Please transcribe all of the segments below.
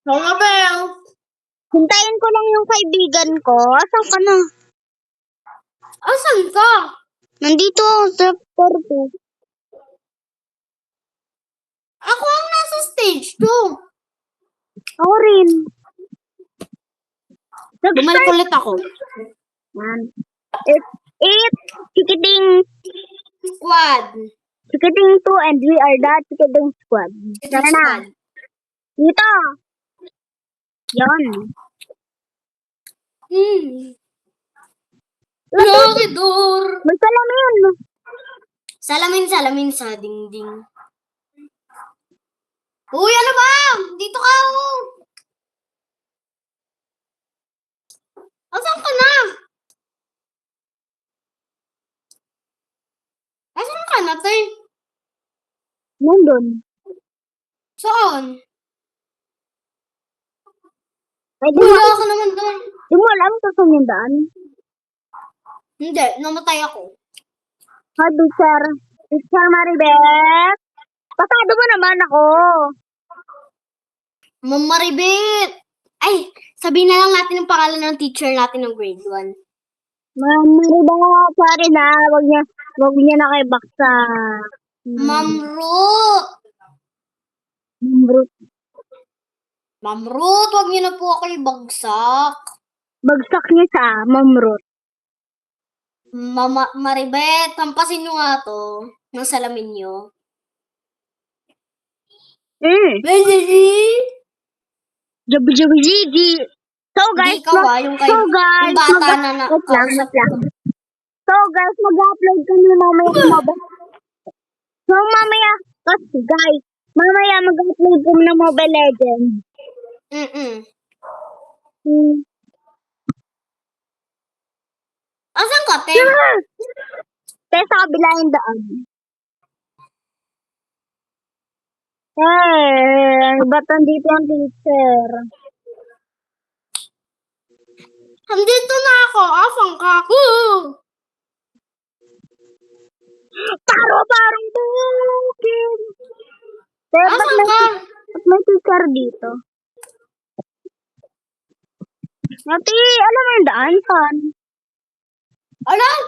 Oo nga, Bel. Hintayin ko lang yung kaibigan ko. Asan ka na? Asan ka? Nandito sa kwarto. Ako ang nasa stage 2. Ako rin. Bumalik ulit ako. Yan. It, Chikiting Squad. 2 and we are the Chikiting Squad. Tara na. Squad. Dito. Yan. Lakidor. May salamin. Salamin sa dingding. Uy, ano ba? Dito ka, oh. Asan ka na? Asan ka na, te? Nandun. Saan? Pwede Wala ka naman doon. Di mo alam sa sumindaan? Hindi, namatay ako. Ha, Teacher Maribeth. Pasado mo naman ako. Ma'am Maribet. Ay, sabihin na lang natin ang pangalan ng teacher natin ng grade 1. Ma'am Maribeth, sorry na. Wag niya na kay Baksa. Ma'am Ruth. Ma'am Ruth. Ma'am Ruth, wag niyo na po ako ibagsak. Bagsak niya sa Ma'am Ruth. Mama Maribet, tampasin nyo nga to ng salamin nyo. Jabi. So guys, Hindi ikaw yung yung bata na wait lang. So guys, mag-upload kami mamaya mobile. So mamaya, guys, mamaya mag-upload kami ng Mobile Legends. Asan ka, te? Te, sa kabila yung daan. Ba't nandito ang teacher? Andito na ako. Asan ka? Parang bukid. Te, Asan ka? ba't may teacher dito? Ate, alam mo yung daan? Saan? Alam,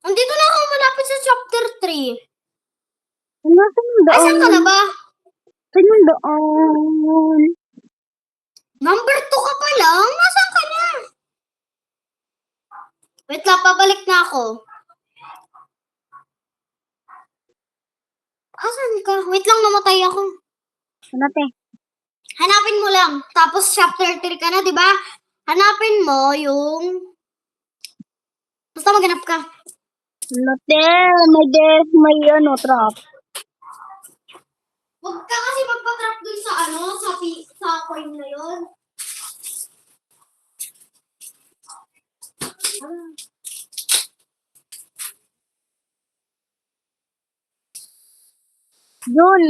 andito na ako malapit sa chapter 3. Nasaan yung daan? Asan ka na ba? Saan yung daan? Number 2 ka pa lang? Nasaan ka na? Wait lang, pabalik na ako. Asan ka? Wait lang, namatay ako. Ano, te? Hanapin mo lang. Tapos chapter 3 ka na, di ba? Hanapin mo yung... Basta maghanap ka. Ano, te? May trap. Huwag ka kasi magpa-trap dun sa sa coin na yun. Yun.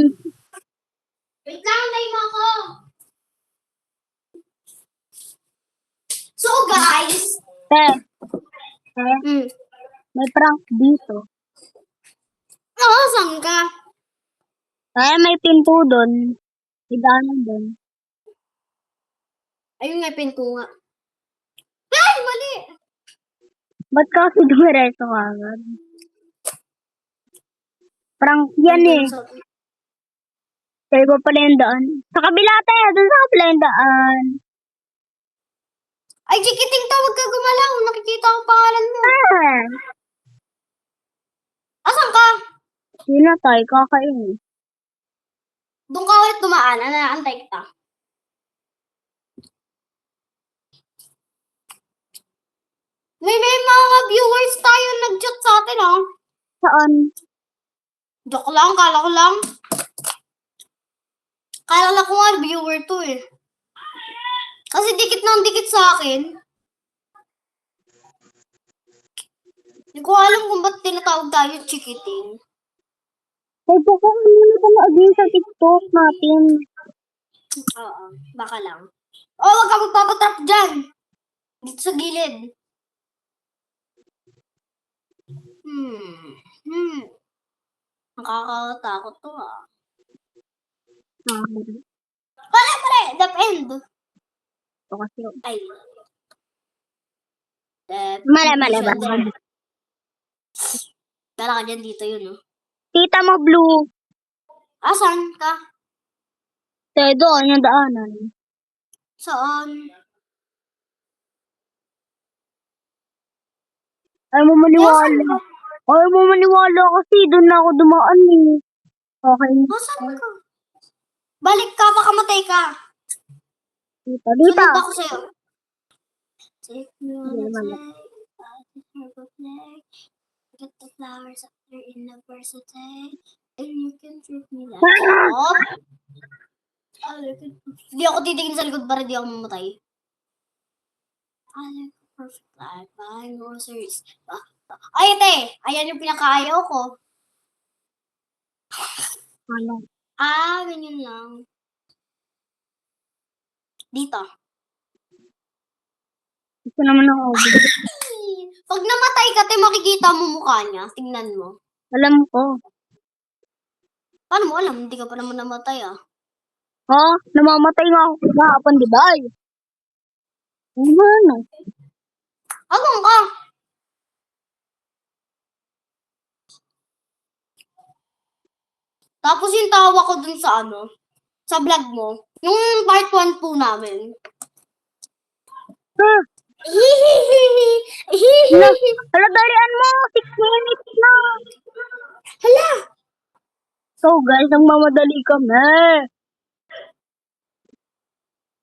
Wait lang, antayin mo ako. So, guys. Te. May prank dito. Oo, saan ka? May pinto doon. Idanan doon. Ayun nga, pinto nga. Ay, mali! Ba't kasi dumiretso ka agad? Prank yan eh. Kaya ba pala yung daan? Sa kabila, te. Doon sa kabila yung daan. Ay, Chikiting, tawag ka gumalaw. Nakikita ko pangalan mo. Asan ka? Yun na tayo, kakain. Doon ka ulit dumaan. Antay kita. May mga viewers tayo nag-chat sa atin, oh. Saan? Joke lang, kala ko lang. Kala ko nga viewer to eh. Kasi dikit ng dikit sa akin. Hindi ko alam kung ba't tinatawag tayo Chikiting. Ay, baka muna pala again sa TikTok natin. Oo, baka lang. Oh, wag ka magpapatrap dyan. Dito sa gilid. Nakakatakot to ah. Pare, that end. Ito kasi. Ay. Mali ba? Tara ka dyan dito yun, oh. Tita mo blue. Asan ka? Tayo doon, yung daanan. Saan? Ay mo Saan maniwala. ka? Ay mo maniwala kasi doon na ako dumaan eh. Okay. Saan ka? Balik ka, baka matay ka. Tita, Sunod dito. ako sa'yo. Take me on Hindi a naman. day, get the flowers after in the varsity, and you can treat me like Ah! up. Hindi ako titigil sa likod para di ako mamatay. I like a perfect life, buying groceries. Ay, te! Ayan yung pinakaayaw ko. Ano? Ganyan lang. Dito. Gusto naman ako. Pag namatay ka, te, makikita mo mukha niya. Tingnan mo. Alam ko. Paano mo alam? Hindi ka pa naman namatay, ah. Oh, namamatay nga ako kahapon, di ba? Ano? Abang ka! Tapos yung tawa ko dun sa sa vlog mo, yung part 1 po namin. Ah, hala, dalian mo. 6 minutes na. Hala! So guys, nagmamadali kami.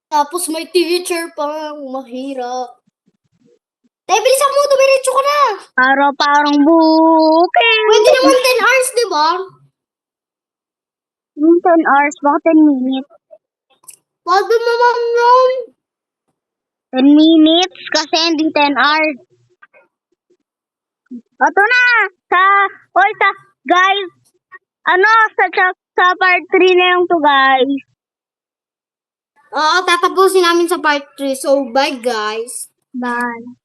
Tapos may teacher pa, mahirap. Dahil bilisan mo, dumiretso ka na. Parang bukid. Pwede naman 10 hours, di ba? Yung 10 hours, baka 10 minutes. Pwede naman yun. 10 minutes kasi hindi 10 hours. Ito na! Guys, sa part 3 na yung to, guys. Oo, tatapusin namin sa part 3. So, bye guys. Bye.